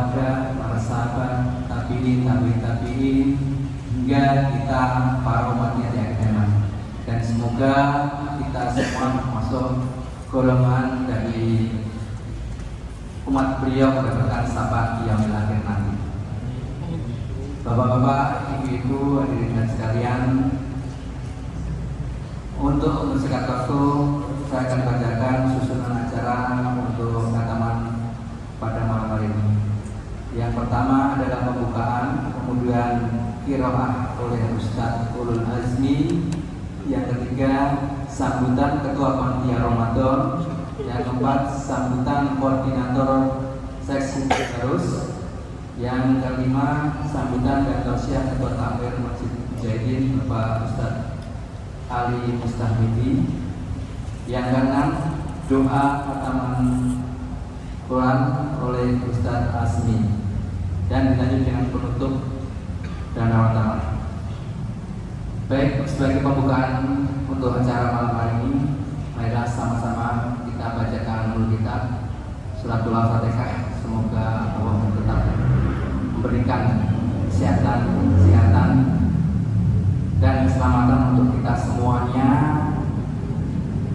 keluarga, para sahabat, tabi'in, hingga kita para umatnya yang beriman. Dan semoga kita semua masuk golongan dari umat beliau mendapatkan syafaat yang akhir nanti. Bapak-bapak, ibu-ibu, hadirin sekalian, untuk mempersingkat waktu, saya akan bacakan susunan acara untuk khataman pada malam hari ini. Yang pertama adalah pembukaan, kemudian qiraah oleh Ustadz Ulul Azmi. Yang ketiga, sambutan Ketua Panitia Ramadan. Yang keempat, sambutan Koordinator Seksi Terus. Yang kelima, sambutan dan tausiah Ketua Takmir Masjid Mujahidin Bapak Ustadz Ali Mustahmidi. Yang keenam, doa khataman Quran oleh Ustadz Asmi. Dan dilanjut dengan penutup dan awal. Baik, sebagai pembukaan untuk acara malam hari ini, marilah sama-sama kita bacakan dulu kitab Suratul Al-Fatihah. Semoga Allah tetap memberikan kesehatan dan keselamatan untuk kita semuanya,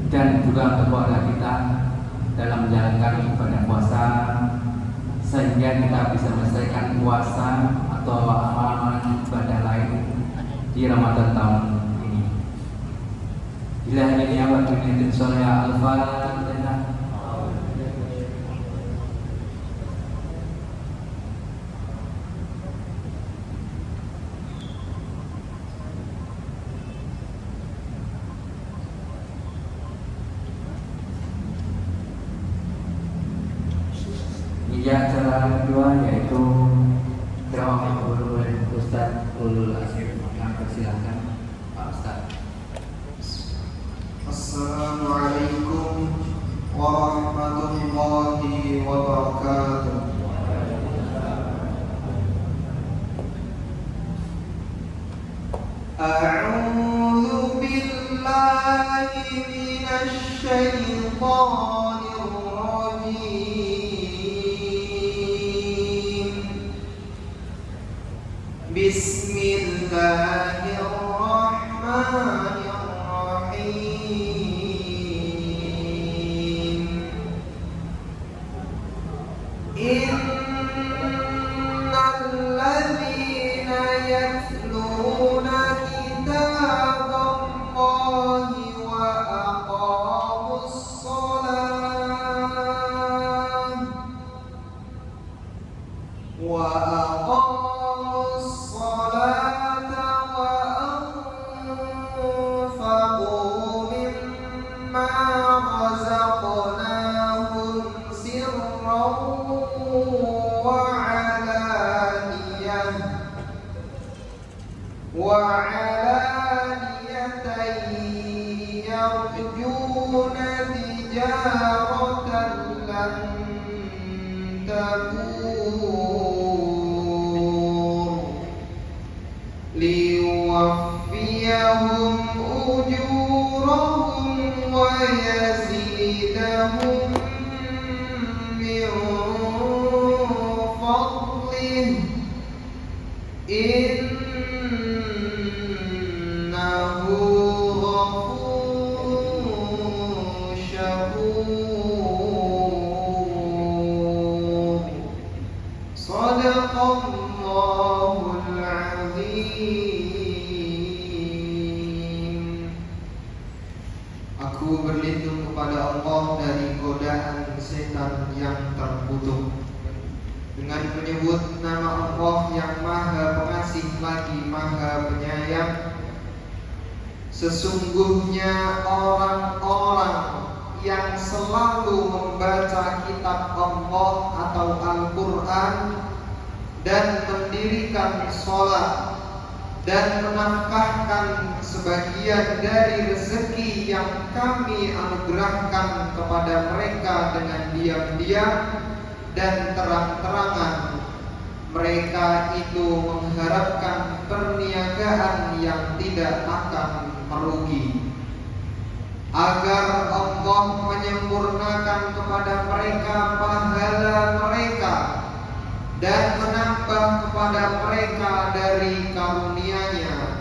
dan juga untuk keluarga kita dalam menjalankan ibadah puasa, sehingga kita bisa menyelesaikan puasa atau amalan ibadah lain di Ramadan tahun ini. Ilahi ya wa bi'idin surya al-Fatihah. Ya, acara kedua yaitu qiraah oleh Ustadz Ulul Azmi. Silakan Pak Ustadz. Assalamualaikum warahmatullahi wabarakatuh. A'udzu billahi minasy syaithanir rajim. Bismillahirrahmanirrahim. Innal ladzina yatluna kitaballahi wa aqamus shalah wa يرجون تجارة لن تبور ليوفيهم أجورهم ويزيدهم من فضله إنه Sadaqallahul Azim. Aku berlindung kepada Allah dari godaan setan yang terkutuk. Dengan menyebut nama Allah yang Maha Pengasih lagi Maha Penyayang. Sesungguhnya orang-orang yang selalu membaca kitab Allah atau Al-Quran dan mendirikan sholat dan menafkahkan sebagian dari rezeki yang kami anugerahkan kepada mereka dengan diam-diam dan terang-terangan, mereka itu mengharapkan perniagaan yang tidak akan merugi, agar Allah menyempurnakan kepada mereka pahala mereka kepada mereka dari karunia-Nya.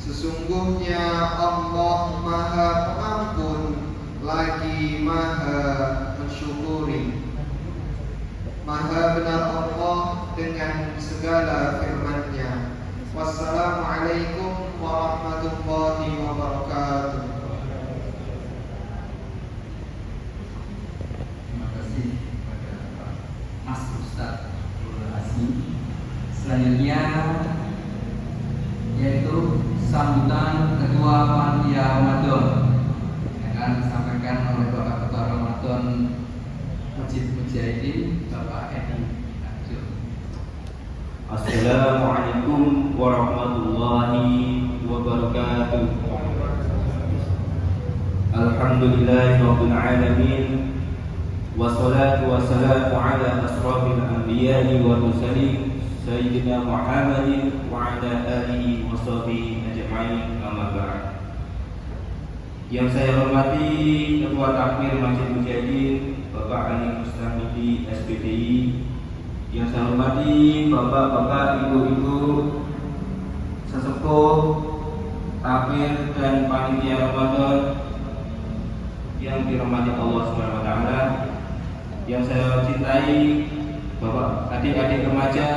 Sesungguhnya Allah Maha Pengampun lagi Maha Mensyukuri. Maha benar Allah dengan segala firman-Nya. Wassalamualaikum warahmatullahi wabarakatuh. Terima kasih kepada Pak Mas Ustadz Abdul Azim. Selanjutnya yaitu sambutan Ketua Panitia Ramadan yang akan disampaikan oleh Bapak Ketua Ramadan Masjid Mujahidin Bapak Edi Abdul. Assalamualaikum warahmatullahi wabarakatuh. Alhamdulillahirabbil alamin. Wassalatu wassalamu ala asrofil anbiya'i wal mursalin Sayyidina Muhammadin wa ala alihi wa sahbihi ajma'in, amma ba'd. Yang saya hormati Ketua Takmir Masjid Mujahidin Bapak Ali Mustamidi SPDI, yang saya hormati bapak-bapak, ibu-ibu, sesepuh, takmir dan panitia Ramadan yang dirahmati Allah Subhanahu wa taala, yang saya cintai bapak, adik-adik remaja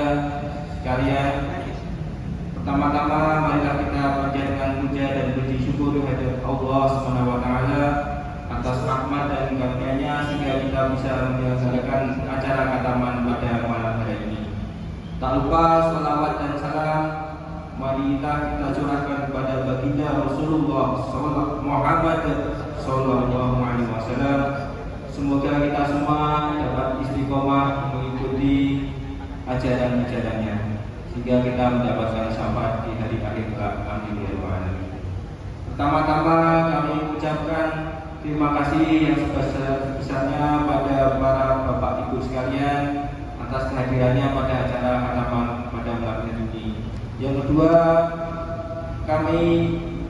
sekalian. Pertama-tama marilah kita panjatkan puja dan puji syukur kehadirat Allah Subhanahu wa taala atas rahmat dan karunia-Nya sehingga kita bisa menyelenggarakan acara khataman pada malam hari ini. Tak lupa sholawat dan salam marilah kita curahkan kepada baginda Rasulullah Muhammad sallallahu alaihi wasallam. Semoga kita semua dapat istiqomah mengikuti ajaran-ajarannya sehingga kita mendapatkan syafaat di hari akhir kelak. Amin ya rabbal alamin. Pertama-tama kami ucapkan terima kasih yang sebesar-besarnya pada para bapak ibu sekalian atas kehadirannya pada acara khataman pada malam ini. Yang kedua, kami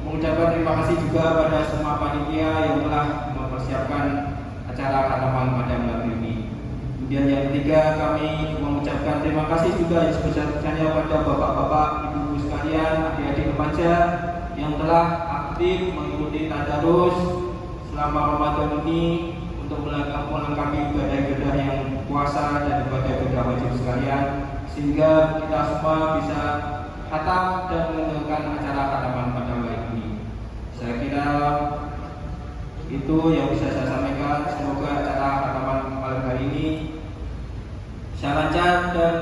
mengucapkan terima kasih juga pada semua panitia yang telah mempersiapkan acara khataman pada malam ini. Kemudian yang ketiga, kami mengucapkan terima kasih juga yang sebesar-besarnya pada bapak-bapak, ibu-ibu sekalian, adik-adik remaja yang telah aktif mengikuti tadarus selama Ramadan ini untuk melengkapi ibadah-ibadah yang puasa dan ibadah-ibadah wajib sekalian, sehingga kita semua bisa khatam dan menjalankan acara khataman pada hari ini. Saya kira itu yang bisa saya sampaikan. Semoga acara khataman malam hari ini bisa lancar dan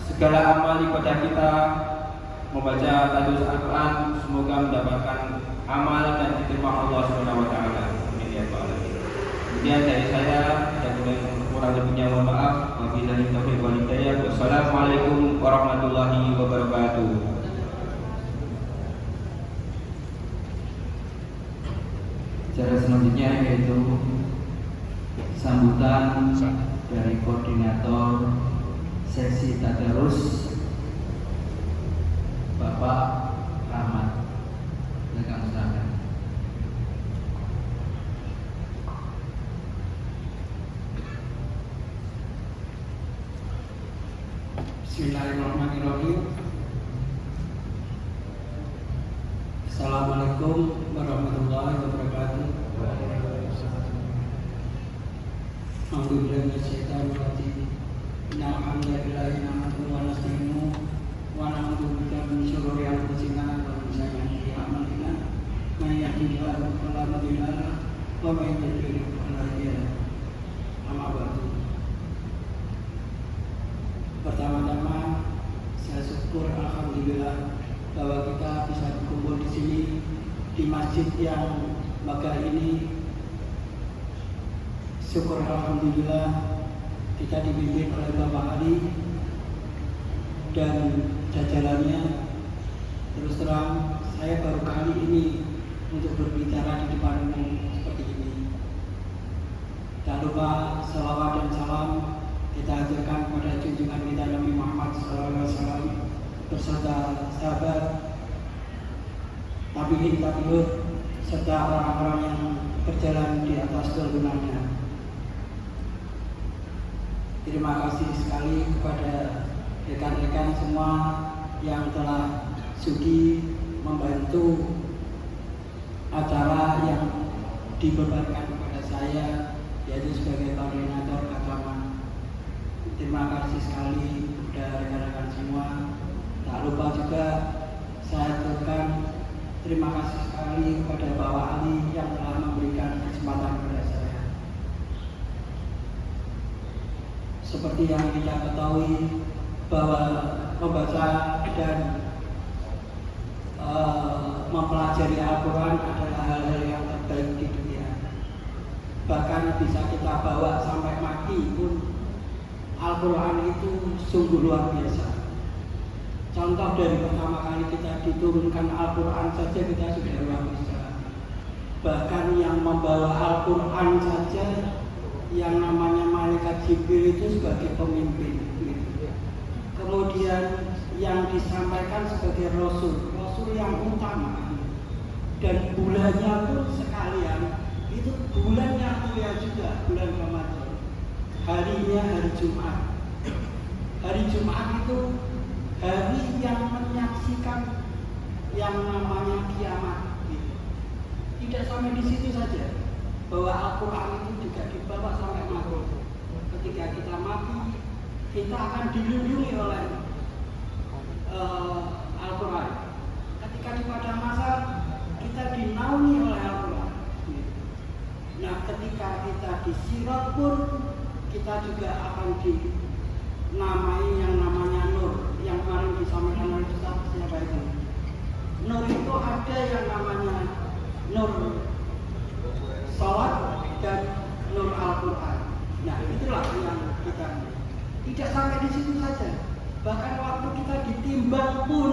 segala amal ibadah kita membaca tadarus Al-Quran semoga mendapatkan amal dan diterima Allah Subhanahu wa taala. Amin ya rabbal alamin. Kemudian dari saya dan kurang lebihnya mohon maaf. Wabillahi taufiq wal hidayah. Wassalamualaikum warahmatullahi wabarakatuh. Acara selanjutnya yaitu sambutan dari koordinator seksi tadarus Bapak Rahmat. Silakan. Bismillahirrahmanirrahim. Assalamualaikum warahmatullahi wabarakatuh. Alhamdulillah minasyaitonirrajim. Innal hamdalillah nahmaduhu wa nasta'inuhu wa na'udzu billahi min syururi anfusina wa min sayyiati a'malina. Man yahdihillahu fala mudilla lahu wa man yudlil fala hadiya lahu. Amma ba'du. Pertama-tama saya syukur alhamdulillah bahwa kita bisa berkumpul di sini di masjid yang megah ini. Syukur alhamdulillah kita dipimpin oleh Bapak Ali dan jajarannya. Terus terang saya baru kali ini untuk berbicara di depan umum seperti ini. Tak lupa salawat dan salam kita haturkan kepada junjungan kita Nabi Muhammad SAW beserta sahabat, tabi'in, serta orang-orang yang berjalan di atas tuntunannya. Terima kasih sekali kepada rekan-rekan semua yang telah sudi membantu acara yang dibebankan kepada saya, yaitu sebagai koordinator agama. Terima kasih sekali kepada rekan-rekan semua. Tak lupa juga saya aturkan terima kasih sekali kepada Bapak Ali yang telah memberikan kesempatan kepada saya. Seperti yang kita ketahui bahwa membaca dan mempelajari Al-Quran adalah hal-hal yang terbaik di dunia. Bahkan bisa kita bawa sampai mati pun Al-Quran itu sungguh luar biasa. Contoh dari pertama kali kita diturunkan Al-Quran saja kita sudah luar biasa. Bahkan yang membawa Al-Quran saja yang namanya Malaikat Jibril itu sebagai pemimpin gitu. Kemudian yang disampaikan sebagai Rasul yang utama, dan bulannya pun sekalian itu bulan yang mulia juga, bulan Ramadan. Harinya hari Jumat. Hari Jumat itu hari yang menyaksikan yang namanya kiamat gitu. Tidak sampai di situ saja, bahwa Al-Quran itu juga dibawa sampai mati. Ketika kita mati, kita akan dilindungi oleh Al-Quran. Ketika di pada masa kita dinaungi oleh Al-Quran. Nah, ketika kita di Sirat pun kita juga akan dinamai yang namanya Nur. Yang kemarin disampaikan oleh Ustaz siapa itu? Nur itu ada yang namanya Nur Salat dan Nur Al-Quran. Nah, itulah yang kita tidak sampai di situ saja. Bahkan waktu kita ditimbang pun,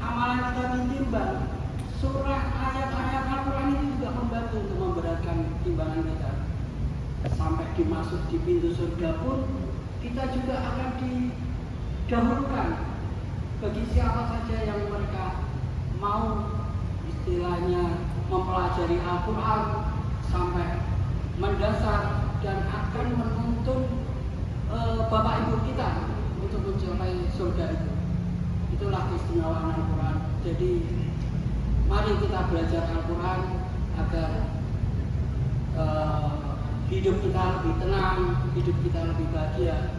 amalan kita ditimbang, surah ayat-ayat Al-Quran itu juga membantu untuk memberatkan timbangan kita. Sampai dimasuk di pintu surga pun, kita juga akan didahulukan bagi siapa saja yang mereka mau istilahnya mempelajari Al-Quran sampai mendasar dan akan menuntun Bapak Ibu kita untuk mencapai surga itu. Itulah keistimewaan Al-Quran. Jadi mari kita belajar Al-Quran agar hidup kita lebih tenang, hidup kita lebih bahagia.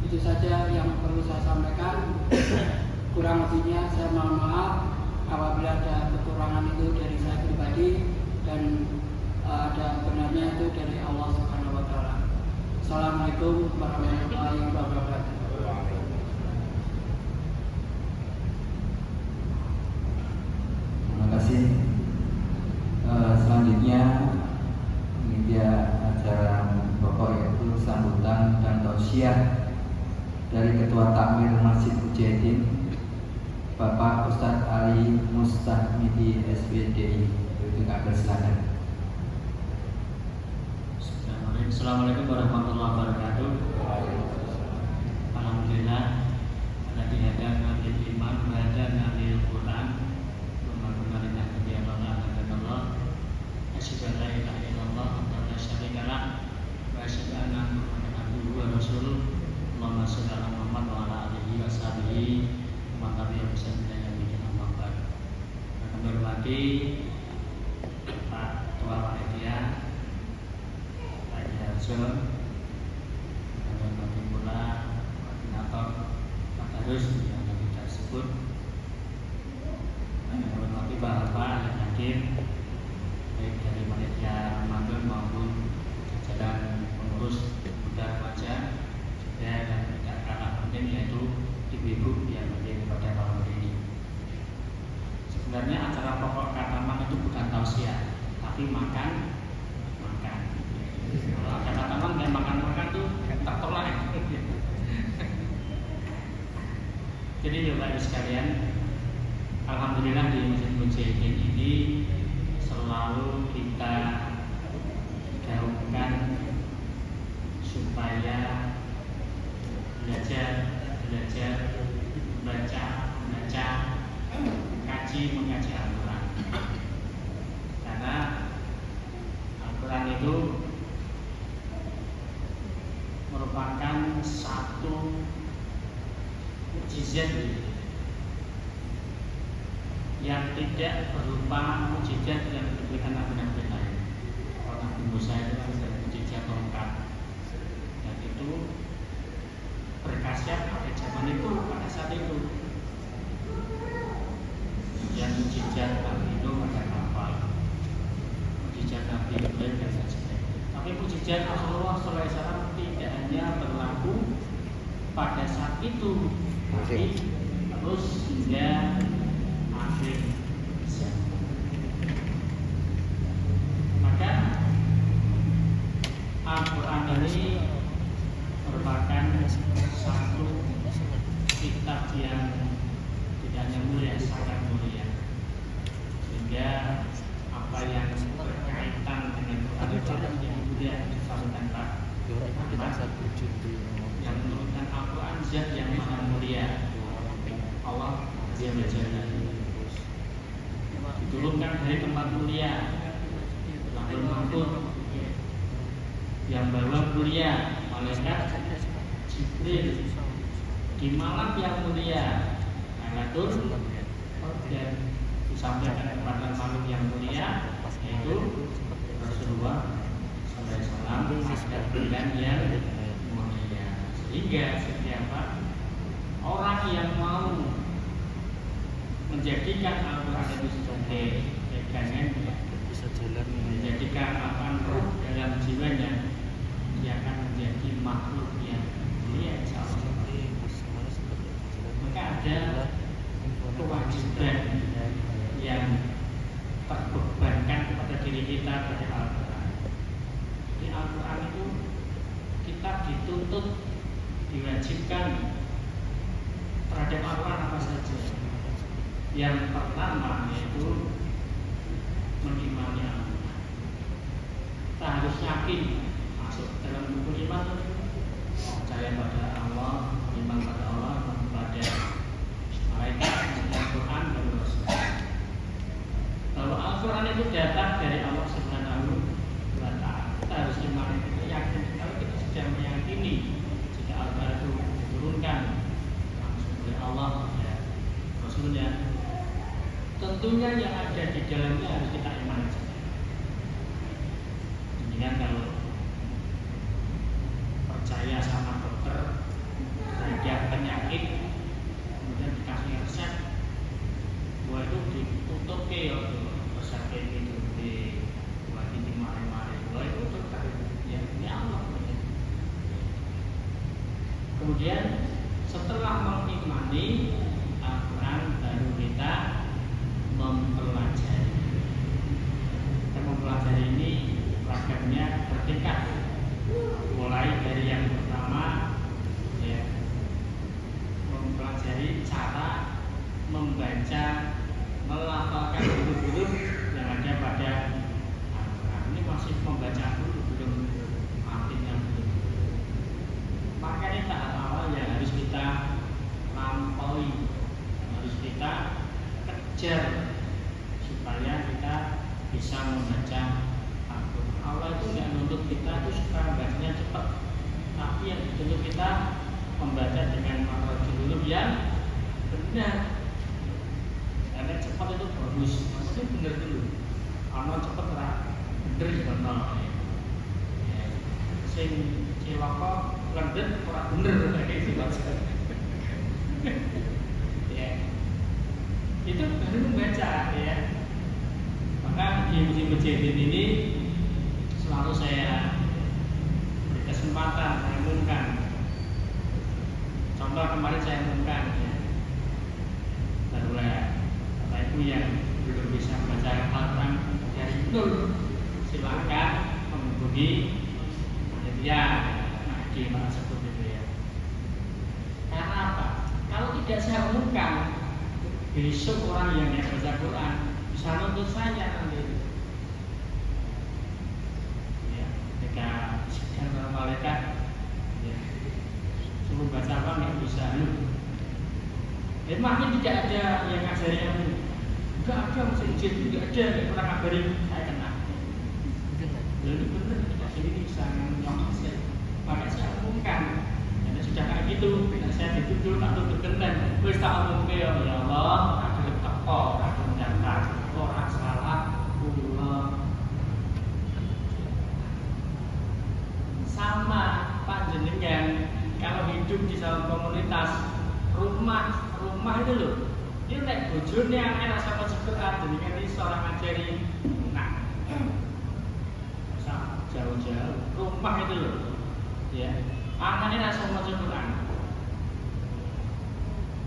Itu saja yang perlu saya sampaikan. Kurang lebihnya saya mohon maaf apabila ada kekurangan itu dari saya pribadi dan ada benarnya itu dari Allah Subhanahu wa taala. Assalamualaikum warahmatullahi wabarakatuh. Terima kasih. Selanjutnya ini dia acara pokok yaitu sambutan dan tausiah dari Ketua Takmir Masjid Mujahidin Bapak Ustadz Ali Mustahmidi SPDI. Itu kami silakan. Assalamualaikum warahmatullahi wabarakatuh. Alhamdulillah ada dihadap ngambil iman, baca ngambil Quran, memperkenalkan kebiasaan Allah. Asyhadu an la ilaha illallah wa la syarika lah, wa asyhadu anna Muhammadan abduhu wa rasuluh. Allahumma shalli ala Muhammad wa ala alihi wa sahbihi wa tabi'in sampai yaumil qiyamah. Kami hormati Pak Ketua Panitia dan pula koordinator Tadarus yang kita sebut, menghormati Bapak yang hadir baik dari panitia Ramadan maupun jajaran pengurus muda wajah dan tidak kalah penting yaitu ibu-ibu yang hadir pada malam ini. Sebenarnya acara pokok kataman itu bukan tausiah, tapi makan. Kalau katakan kayak makan tuh tak tolak. Jadi Bapak Ibu sekalian, alhamdulillah di Masjid Mujahidin ini selalu kita gaungkan supaya belajar, baca, mengkaji Al-Quran. Karena Al-Quran itu merupakan satu mukjizat yang tidak berupa mukjizat yang diberikan nabi-nabi lain. Kalau Nabi Musa itu kan ada mukjizat tongkat, dan itu berkasnya pada zaman itu, pada saat itu. Yang mukjizat Nabi Nuh pada kapal, mukjizat Nabi Ibrahim dan sebagainya. Tapi mukjizat Rasulullah SAW tidak hanya berlaku pada saat itu, tapi terus hingga akhir zaman. Maka Al-Quran ini merupakan satu kitab yang tidak hanya mulia, sangat mulia. Sehingga apa yang berkaitan dengan Quran itu yang mulia disampaikan Pak yang menurunkan Al-Quran zat yang maha mulia, Allah Azza wa Jalla, diturunkan dari tempat mulia, Lauhul Mahfuz, yang bawa mulia malaikat Jibril, di malam yang mulia Lailatul Qadar, disampaikan kepada makhluk yang mulia yaitu Rasulullah SAW pada bulan yang mulia. Sehingga setiap orang yang mau menjadikan Al-Quran itu sebagai pegangan, menjadikan roh dalam jiwanya, dia akan menjadi makhluk yang mulia insyaallah. Maka ada kewajiban yang terbebankan kepada diri kita pada Al-Quran. Di Al-Quran itu kita dituntut, diwajibkan terhadap Al-Quran apa saja. Yang pertama yaitu mengimani Al-Quran. Kita harus yakin masuk dalam buku iman, percaya pada Allah, beriman pada Allah, pada malaikat, Al-Quran dan Rasul. Kalau Al-Quran itu datang dari Allah Subhanahu wa Ta'ala, kita harus imani, kita yakin. Kalau kita sudah meyakini jika Al-Quran itu diturunkan langsung oleh Allah ya Rasulnya, tentunya yang ada di dalamnya harus kita imani saja. Dengan kalau percaya sama dokter terhadap penyakit, kemudian dikasih resep, bahwa itu ditutup ke resep itu buat ini mari-mari, bahwa itu dokter ya ini Allah. Kemudian setelah mengimani Al-Quran baru kita mempelajari. Kita mempelajari ini ragamnya bertingkat, mulai dari yang pertama ya, mempelajari cara membaca, melafalkan huruf-huruf yang ada pada Al-Quran. Ini masih membaca dulu, belum artinya belum. Maka ini tahap awal yang harus kita lampaui, harus kita kejar supaya kita bisa membaca Al-Quran. Allah itu tidak menuntut kita itu supaya bacanya cepat, tapi yang dituntut kita membaca dengan makhraj huruf yang benar. Karena cepat itu bagus, maksudnya benar dulu. Kalau cepat bener juga nol. Sing cilaka lendet ora bener kayak gitu baca. Ya. Itu baru membaca ya. Maka di masjid ini selalu saya beri kesempatan, saya umumkan. Contoh kemarin saya umumkan ya. Barulah Bapak Ibu yang belum bisa membaca Al-Quran dari nol, silakan menghubungi panitia di mana sebut itu ya. Karena apa? Kalau tidak saya umumkan, besok orang yang tidak baca Quran bisa nuntut saya nanti. Ya, ketika disediakan oleh malaikat, ya, suruh baca apa nggak bisa. Makin tidak ada yang ngajari ilmu, nggak ada masjid, nggak ada yang pernah ngabarin saya kena. Jadi benar kita sini bisa nyong hasil, maka saya umumkan. Jadi sudah kayak gitu, saya dituduh tak tuduh genteng, wis tak omongke ya Allah, aku teko, aku nyangka, ora salah kula. Sama panjenengan kalau hidup di dalam komunitas rumah itu loh, ini nek bojone anak sama Quran jenengan iki seorang ngajari nah jauh-jauh rumah itu loh ya anaknya rasa maca Quran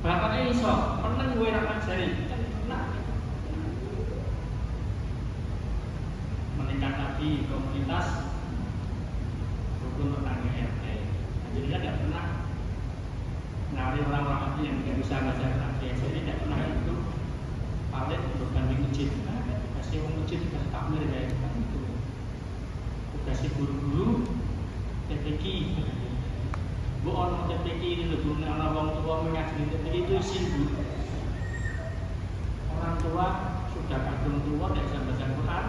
bapaknya iso meneng gue nak ngajari nah meningkatkan komunitas rukun tetangga RT jadi dia tidak pernah menawari orang-orang yang tidak bisa baca Quran jadi tidak pernah itu paling bukan di masjid kasih orang masjid dikasih takmir kayak itu kasih guru-guru TPQ bu orang TPQ ini loh guru orang tua mengaji TPQ itu sibuk orang tua sudah kadung tua tidak bisa baca Quran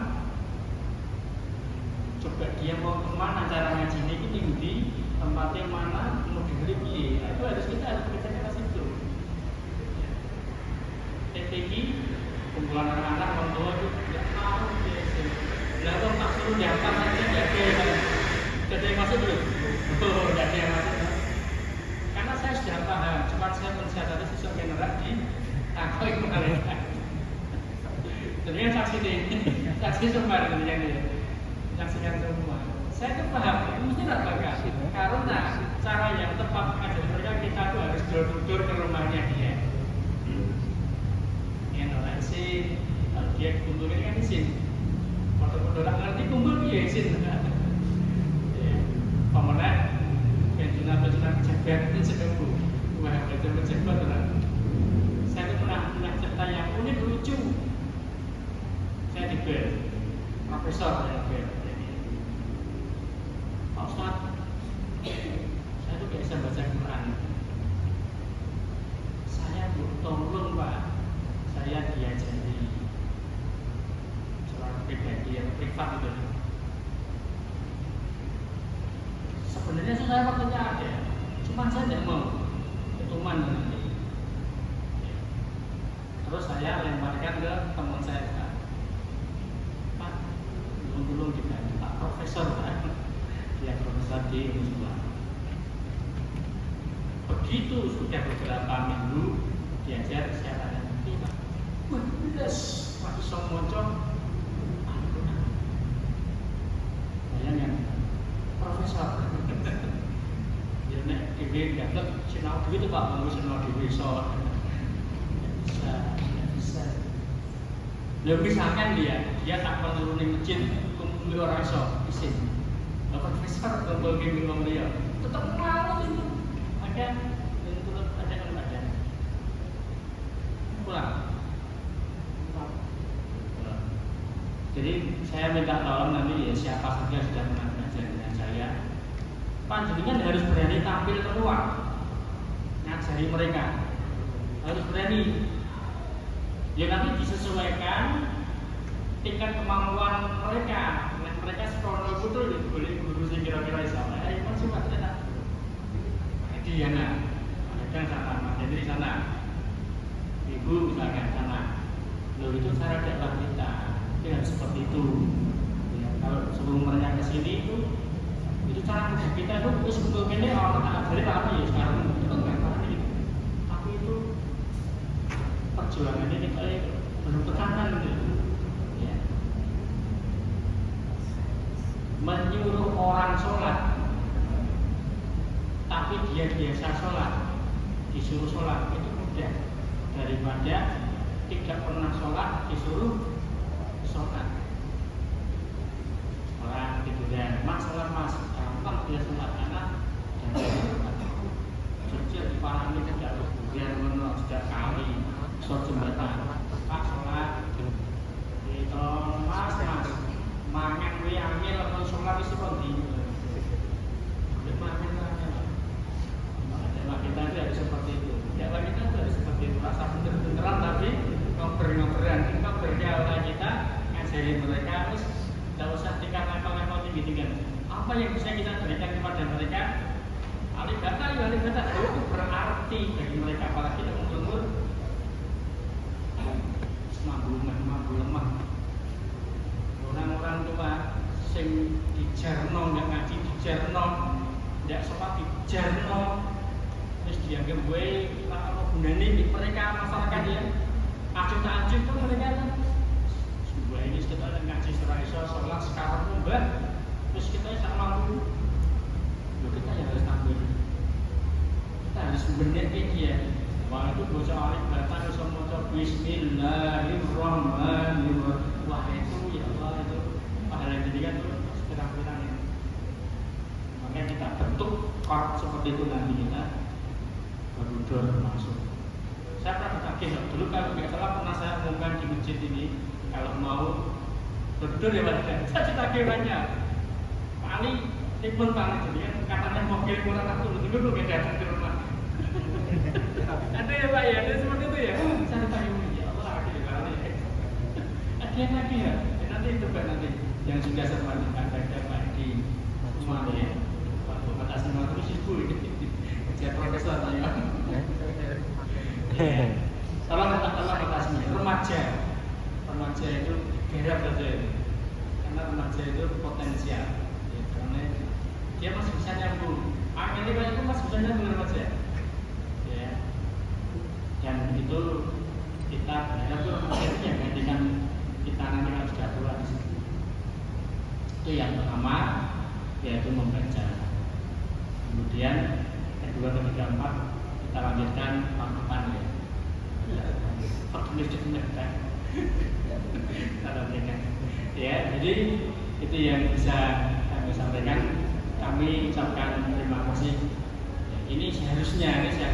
coba dia mau kemana cara ngajinya ini di tempatnya mana mau diberi itu harus kita kerjakan ke situ TPQ kumpulan anak-anak orang tua itu tidak tahu lalu tak suruh daftar saja tidak ada yang masuk belum? Oh, tidak ada yang masuk karena saya sudah paham cuma saya mensiasati sesuatu yang nerak di aku yang kemarin jadi yang saksi ini saksi semua yang saksikan semua saya itu paham mesti tidak bakal karena cara yang tepat mengajar mereka kita tuh harus door ke rumahnya dia yang orang sih kalau dia kumpulin kan di sini foto-foto orang ngerti kumpul dia sini pemenang pensiunan pejabat itu sekebu wah pejabat orang saya itu pernah cerita yang unik lucu saya dibel profesor saya dibel Pak Ustaz saya itu gak bisa baca Quran saya tolong Pak saya diajari seorang pribadi yang privat itu sebenarnya saya waktunya ada cuma saya tidak mau ketuman nanti terus saya lemparkan ke teman saya Pak tolong dibantu Pak Profesor dia profesor di Unisba begitu sudah beberapa minggu diajar saya tanya Pak wah yes waktu saya moncong bayangkan Profesor ya nek dhewe dapat sinau dhewe itu Pak mau sinau dhewe iso bisa lha misalkan dia tak perlu ning masjid kumpul orang iso isin Profesor kumpul ke ngomong dia tetap malu itu ada kan ada pulang jadi saya minta tolong nanti ya siapa saja sudah pernah belajar dengan saya panjenengan harus berani tampil keluar ngajari mereka harus berani ya nanti disesuaikan tingkat kemampuan mereka mereka sekolah betul boleh guru sih kira-kira sama masih masih enak di sana ada sana jadi di sana ibu misalkan sana loh itu cara dakwah kita harus seperti itu ya, kalau sebelum mereka ke sini itu cara kita itu sebetulnya orang dari lama ya sekarang itu nggak pernah gitu tapi itu perjuangan ini kayak belum tekanan gitu ya. Menyuruh orang sholat tapi dia biasa sholat disuruh sholat itu mudah daripada tidak pernah sholat disuruh sholat orang tiduran masalah mas gampang dia sholat anak dan Jogja di Parang ini tidak biar menurut sudah kali sholat jembatan pak sholat itu mas mangan gue ambil atau sholat itu kondi dakwah kita itu harus seperti itu dakwah kita itu harus seperti itu rasa bener-beneran tapi ngobrol-ngobrolan orang kita ngajari mereka terus tidak usah tingkat level tinggi-tinggi apa yang bisa kita berikan kepada mereka Ahli data itu berarti bagi mereka apalagi dalam umur mampu lemah. Orang-orang tua sing dijarno nggak ngaji dijarno, nggak sopan dijarno, terus dianggap gue apa gunanya mereka masyarakat ya. Acuh tuh mereka kan. Sebuah ini kita ngaji secara iso sholat sekarang mbak, terus kita tak mampu. Kita yang harus tampil. Kita harus benar dia. Wah itu bocah alif datang bisa maca Bismillahirrahmanirrahim. Wah itu ya Allah itu pahala pendidikan itu sepirang-pirang ini. Makanya kita bentuk korp seperti itu nanti kita berdor masuk. Saya pernah bertagih dulu kalau nggak salah pernah saya umumkan di masjid ini kalau mau berdor ya warga. Saya ditagih banyak. Pak Ali telepon Pak jadi kan katanya mau kirim orang aku tunggu nggak datang ke rumah. Ada ya Pak ya, ada seperti itu ya. Saya tanya ya Allah akhirnya kali ini. Ada lagi ya. Nanti itu Pak nanti yang sudah saya manfaatkan ada Pak di rumah ya. Pak Bapak Asma terus ibu ini. Saya profesor saya. Salam Bapak Asma. Remaja itu garap saja itu. Karena remaja itu potensial. Ya, karena dia masih bisa nyambung. Akhirnya itu masih bisa nyambung remaja. Dan itu kita berharap akhirnya gantikan kita nanti kalau sudah tua di situ. Itu yang pertama yaitu membaca. Kemudian kedua, ketiga, empat kita lanjutkan panutan ya. Pertulis-tuliskan. Kita lanjutkan. Ya, jadi itu yang bisa kami sampaikan. Kami ucapkan terima kasih. Ya, ini seharusnya ya.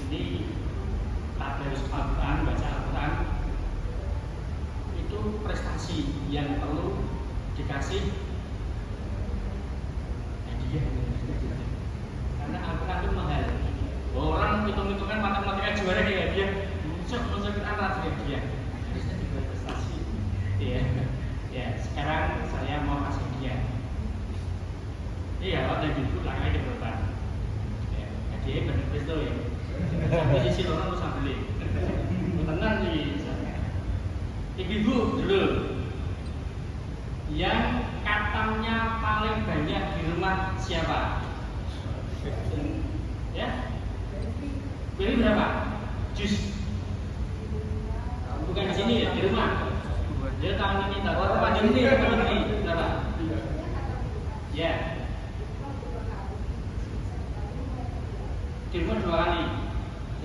Jadi tadarus Al-Quran, baca Al-Quran itu prestasi yang perlu dikasih hadiah. Karena Al-Quran itu mahal. Orang hitung-hitungan matematika juara kayak dia, masuk Quran rata dia. Harusnya dibuat prestasi. Ya. Sekarang saya mau kasih dia. Iya, waktu itu langkah ke depan. Hadiah benar-benar itu ya. Sampai sisi orang harus beli. Tenang nih. Ibu dulu yang katamnya paling banyak di rumah siapa? Ya? Pilih berapa? Jus. Bukan di sini ya, di rumah. Dia tahun ini tak. Apa di sini? Berapa? Ya. Di rumah 2 kali.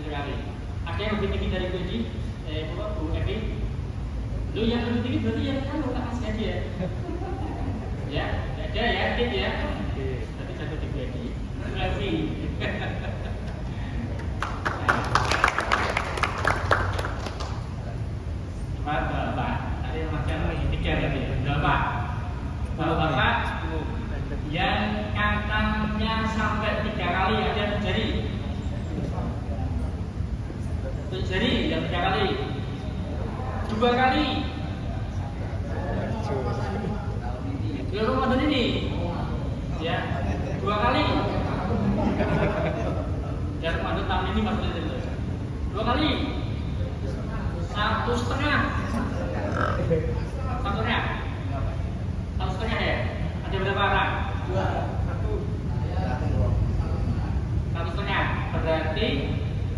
Sekali. Ada yang lebih tinggi dari Bu Evi? Lu yang lebih tinggi berarti yang kan tak kasih aja ya. Ya, ada ya, tip ya. Tapi jatuh di Bu Evi. Bapak, ada yang macam lagi 3 tadi. Bapak yang katanya sampai 3 kali ada terjadi. Jadi yang 3 kali, 2 kali. Di Ramadan ini, ya 2 kali. Ya Ramadan tahun ini maksudnya itu. 2 kali, 1,5. 1,5 ya. Ada berapa orang? 1,5. Berarti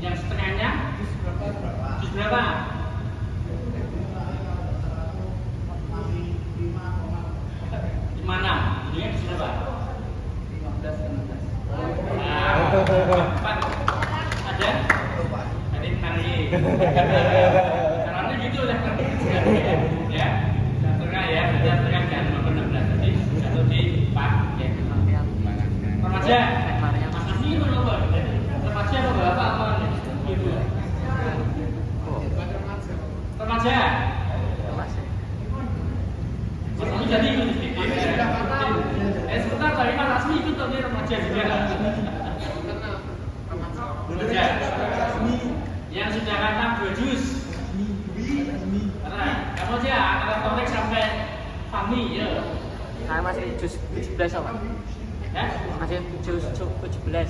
yang setengahnya jus berapa? 56. Jadinya jus berapa? 15. Ada? Tadi tadi. Caranya gitu lah. Ya. Setengah ya, berarti setengah jangan 16. Jadi satu di 4 ya. Remaja. Makasih itu loh, Pak. Remaja apa bapak apa nih? Ibu. Remaja. Masih jadi ini. Sebentar lagi Mas Asmi ikut tadi remaja juga. Remaja. Yang sudah kata 2 juz. Karena kamu aja antara Torek sampai Fahmi ya. Saya masih juz 11 apa? Masih juz 17.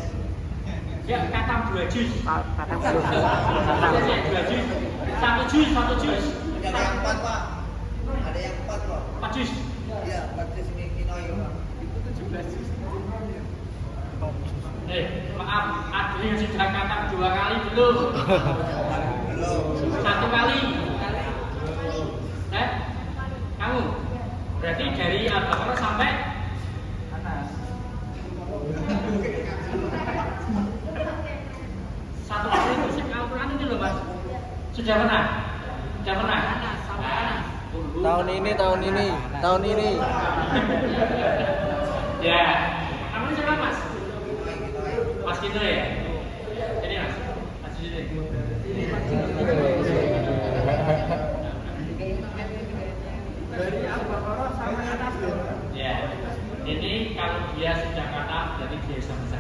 Ya, katam 2 juz. Katam 2 juz. 2 juz. 1 juz, 1 juz. Ada yang 4 Pak. Ada yang 4 Pak. 4 juz. Iya, 4 juz ini Kinoi Pak. Itu 17 juz. Maaf, ada yang sudah katam 2 kali belum? Belum. 1 kali. Kamu? Berarti dari Al-Baqarah sampai satu kali itu Al-Quran itu loh Mas. Sudah pernah? Sudah pernah? Tahun ini. Ya. Kamu siapa Mas? Mas Kino ya? Ini Mas. Mas Kino. Dari Al-Baqarah sama atas. Ya. Ini kalau dia sudah kata berarti dia bisa baca.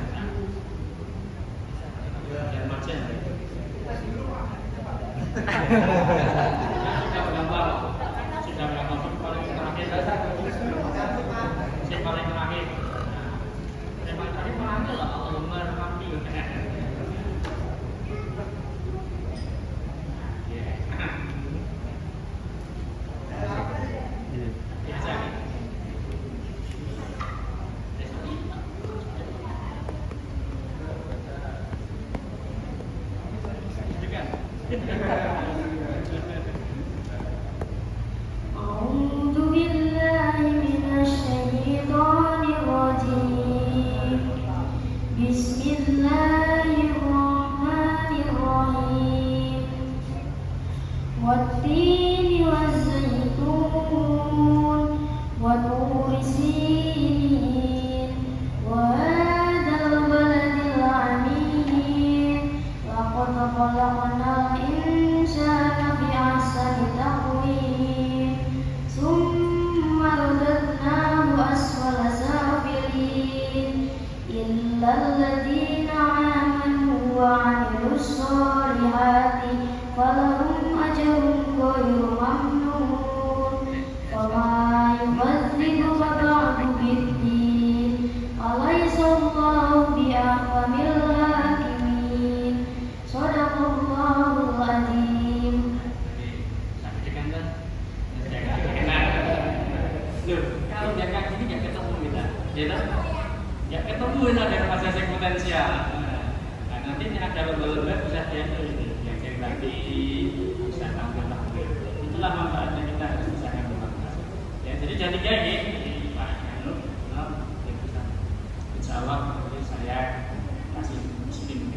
Jangan macam. Sudah berapa paling terakhir? Yang paling terakhir. Yang paling terakhir mana lah? Allahumma rahmi. أعوذ بالله من الشيطان الرجيم بسم الله الرحمن الرحيم والتين والزيتون وطور سينين وهذا البلد العميد لقد خلقنا الإنسان في أحسن تقويم ثم رددناه أسفل سافلين إلا الذين آمنوا وعملوا الصالحات فلهم أجر غير ممنون وما يكذبك بعد بالدين أليس الله بأحكم الحاكمين صدق الله العظيم. Loh, kalau dia kayak gini ya ketemu kita, ya kan? Ya ketemu ini ada proses yang potensial. Nah, nanti ini ada lomba-lomba bisa dia ini, yang jadi nanti bisa tampil. Itulah manfaatnya kita harus bisa ngambil. Ya, jadi jadi kayak gini, Pak Anu, ya bisa. Insya Allah nanti saya kasih muslim.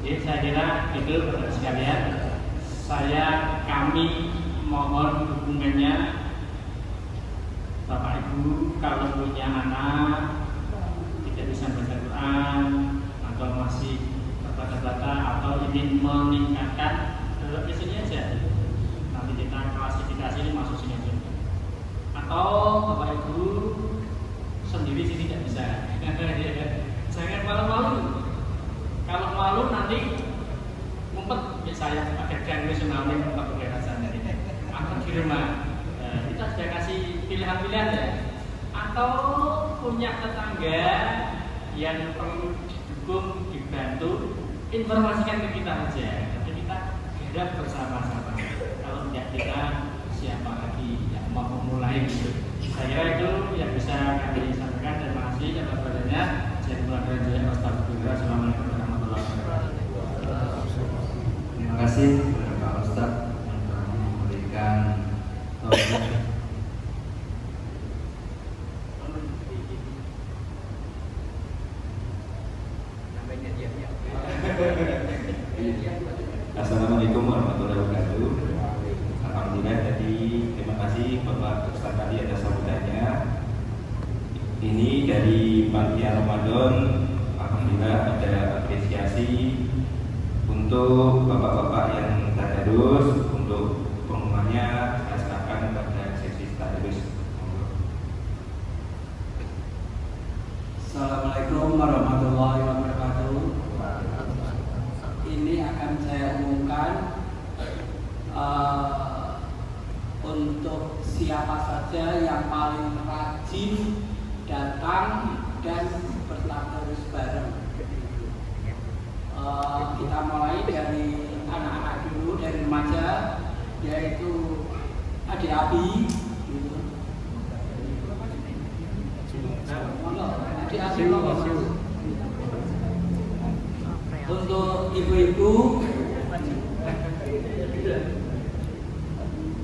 Jadi saya kira itu sekalian. Kami mohon dukungannya Bapak Ibu kalau punya anak tidak bisa baca Quran atau masih terbata-bata atau ingin meningkatkan ke sini aja. Nanti kita klasifikasi ini masuk sini aja. Atau Bapak Ibu sendiri sini tidak bisa. Jangan malu-malu. Kalau malu nanti ngumpet ya saya akhirkan nasionalnya ngumpet ke rasanya atau di rumah. Kita sudah kasih pilihan-pilihan ya. Atau punya tetangga yang perlu didukung, dibantu, informasikan ke kita aja. Nanti kita garap bersama-sama. Kalau tidak kita siapa lagi yang mau memulai gitu. Saya kira itu yang bisa kami sampaikan. Terima kasih atas perhatiannya. Saya mulai dari Astagfirullah. Assalamualaikum warahmatullahi wabarakatuh. Terima kasih kepada Pak Ustadz yang telah memberikan tausiah. Assalamualaikum warahmatullahi wabarakatuh. Alhamdulillah, jadi terima kasih Bapak Ustadz tadi atas sambutannya. Ini dari Panitia Ramadan, alhamdulillah ada apresiasi untuk bapak-bapak yang tadarus. Untuk pengumumannya saya serahkan kepada seksi tadarus. Assalamualaikum warahmatullahi wabarakatuh. Ini akan saya umumkan untuk siapa siapa saja yang paling rajin datang dan bertadarus bareng. Kita mulai dari anak-anak dulu, dari remaja, yaitu adik Abi gitu. Adik Abi untuk ibu-ibu,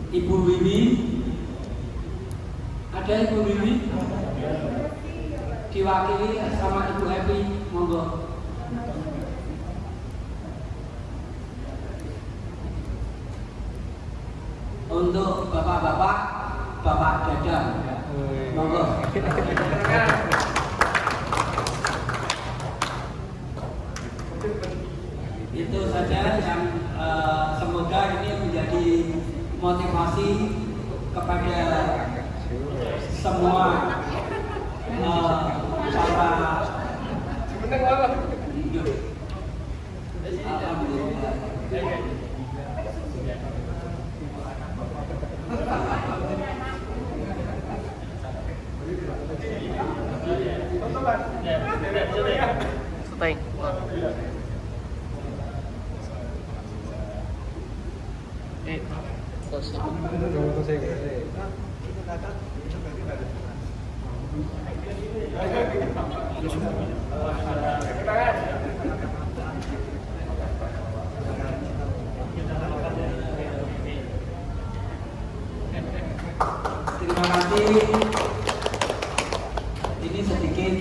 Ibu Wiwi, ada Ibu Wiwi diwakili sama Ibu Happy, monggo. Untuk bapak-bapak, Bapak Dadang, monggo. Itu saja yang semoga ini menjadi motivasi kepada semua para terima kasih. Ini sedikit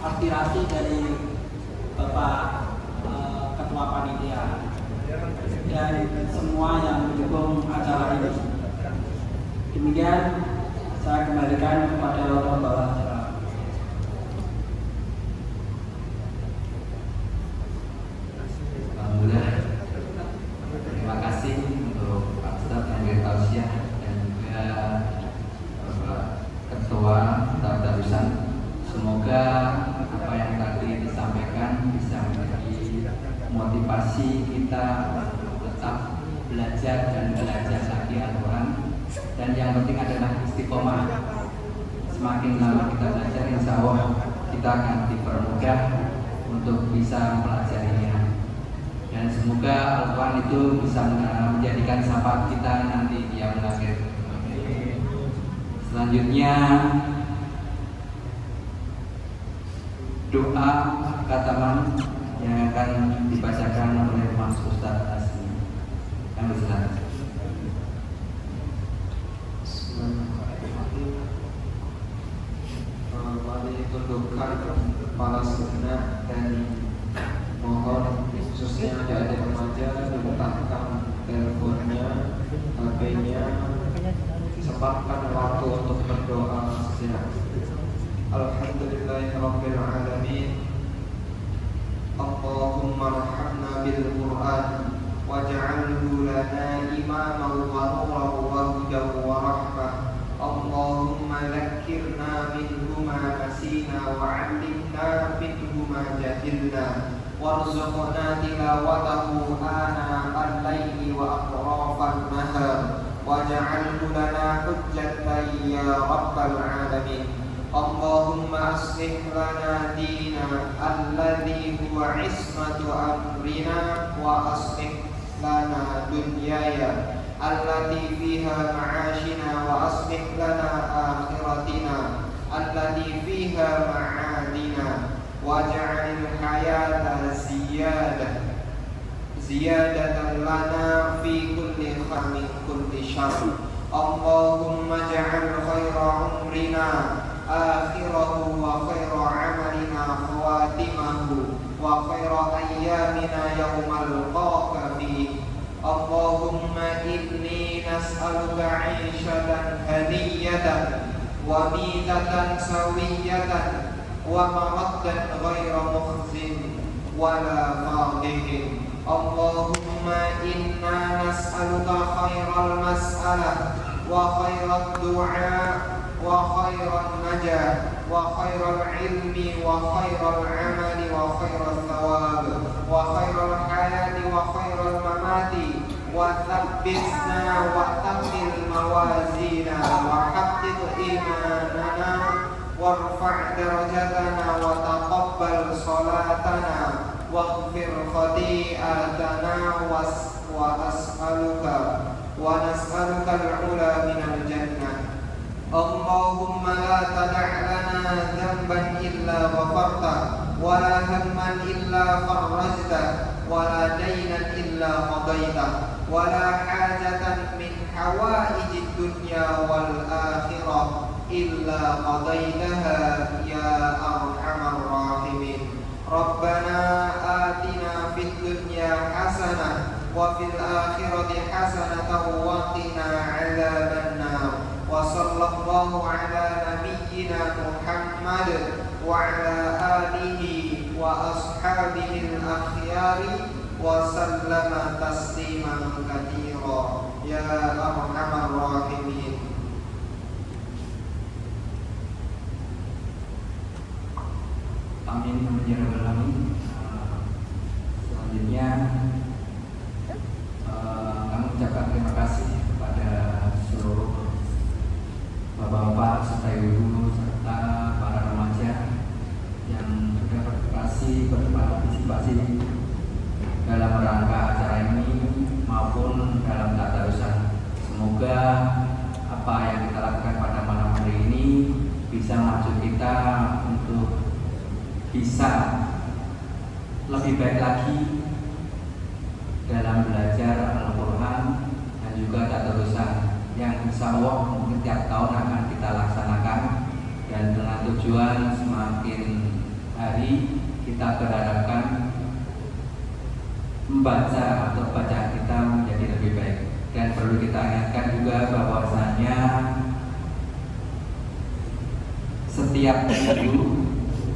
aspirasi dari Bapak Ketua Panitia dan semua yang mendukung acara ini. Demikian saya kembalikan kepada pembawa acara. Alhamdulillah. Terima kasih untuk Pak Ustadz yang beri tausiah dan juga Bapak Ketua Tadarusan. Semoga apa yang tadi disampaikan bisa menjadi motivasi kita tetap belajar dan belajar lagi Al-Quran. Dan yang penting adalah istiqomah. Semakin lama kita belajar, insya Allah kita akan dipermudah untuk bisa mempelajarinya. Dan semoga Al-Quran itu bisa menjadikan syafaat kita nanti di yaumul akhir. Selanjutnya doa khataman yang akan dibacakan oleh Mas Ustadz Asmi. Yang bersilakan. Mari tundukkan kepala sejenak dan mohon khususnya adik remaja diletakkan teleponnya, HP-nya, sempatkan waktu untuk berdoa sejenak. Alhamdulillahirabbil alamin. Allahumma arhamna bil Qur'an waj'alhu lana imaman wa nuran wa hudan wa rahmah. Allahumma zakkirna minhu ma nasina wa 'allimna minhu ma jahilna warzuqna tilawatahu ana al-laili wa atrafan nahar waj'alhu lana hujjatan ya rabbal alamin. Allahumma aslih lana dina alladhi huwa ismatu amrina wa aslih lana dunyaya allati fiha ma'ashina wa aslih lana akhiratina allati fiha ma'adina waj'alil hayata ziyadatan lana fi kulli khairin kulli syarr. Allahumma ja'al khaira umrina akhirahu wa khaira amalina khawatimahu wa khaira ayyamina yawmal laqaka fihi. Allahumma inni nas'aluka 'ishatan haniyatan wa mitatan sawiyatan wa maraddan ghaira mukhzin wa la fadhihin. Allahumma inna nas'aluka khairal mas'alah wa khairal du'a wa khairal najah wa khairal ilmi wa khairal amali wa khairal thawab wa khairal hayati wa khairal mamati wa thabbitna wa thabbit موازينا وحقق إيماننا وارفع درجتنا وتقبل صلاتنا واغفر خطيئاتنا ونسألك العلا من الجنة. اللهم لا تدع لنا ذنبا إلا غفرته ولا هما إلا فرجته ولا دينا إلا قضيته ولا حاجة من حوائج الدنيا والآخرة إلا قضيتها يا أرحم الراحمين. ربنا آتنا في الدنيا حسنة وفي الآخرة حسنة وقنا عذاب النار. وصلى الله على نبينا محمد وعلى آله وأصحابه الأخيار وسلم تسليما كثيرا يا أرحم الراحمين. Amin ya rabbal alamin. Selanjutnya kami ucapkan terima kasih kepada seluruh bapak-bapak serta ibu serta para remaja yang sudah berpartisipasi dalam rangka acara ini maupun dalam tadarusan. Semoga apa yang kita lakukan pada malam hari ini bisa maju kita untuk bisa lebih baik lagi dalam belajar Al-Quran dan juga tadarusan yang insya Allah mungkin tiap tahun akan kita laksanakan, dan dengan tujuan semakin hari kita berharapkan membaca atau bacaan kita menjadi lebih baik. Dan perlu kita ingatkan juga bahwasanya setiap minggu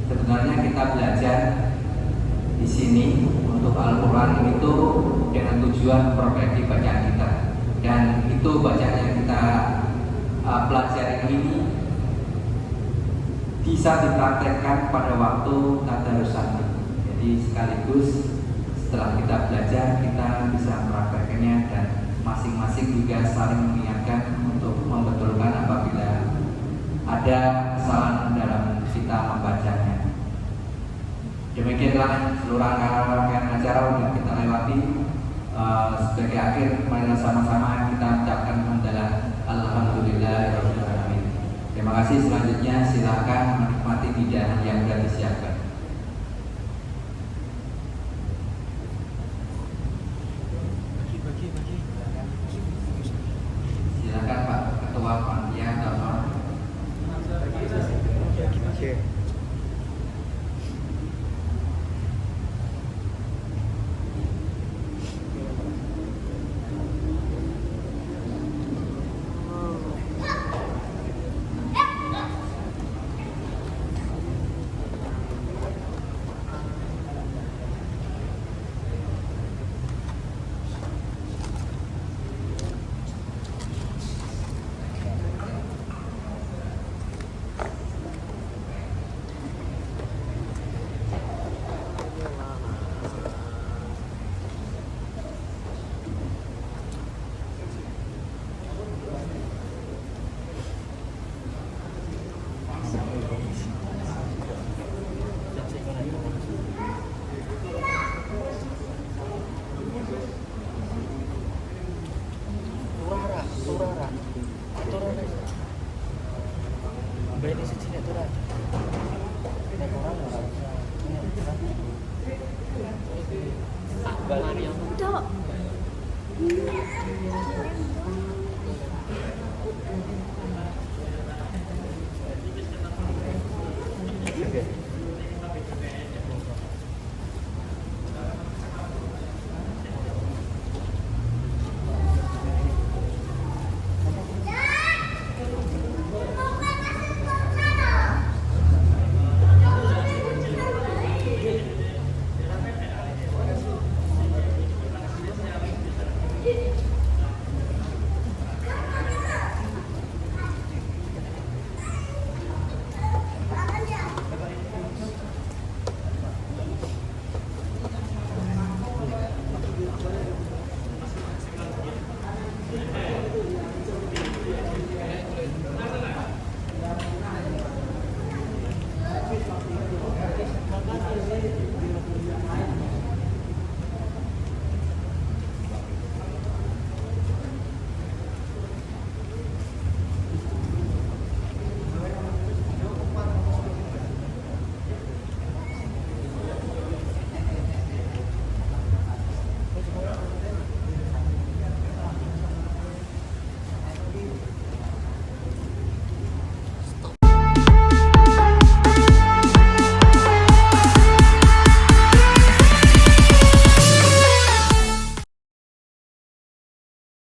sebenarnya kita belajar di sini untuk Al-Quran itu dengan tujuan memperbaiki bacaan kita, dan itu bacaan yang kita pelajari ini bisa dipraktekkan pada waktu tadarusan. Jadi sekaligus setelah kita belajar kita bisa mempraktekannya, dan masing-masing juga saling mengingatkan untuk membetulkan apabila ada kesalahan dalam kita membacanya. Demikianlah seluruh rangkaian acara yang kita lewati. Sebagai akhir, mari sama-sama kita ucapkan alhamdulillahirabbil alamin. Terima kasih. Selanjutnya silakan menikmati hidangan yang sudah disiapkan.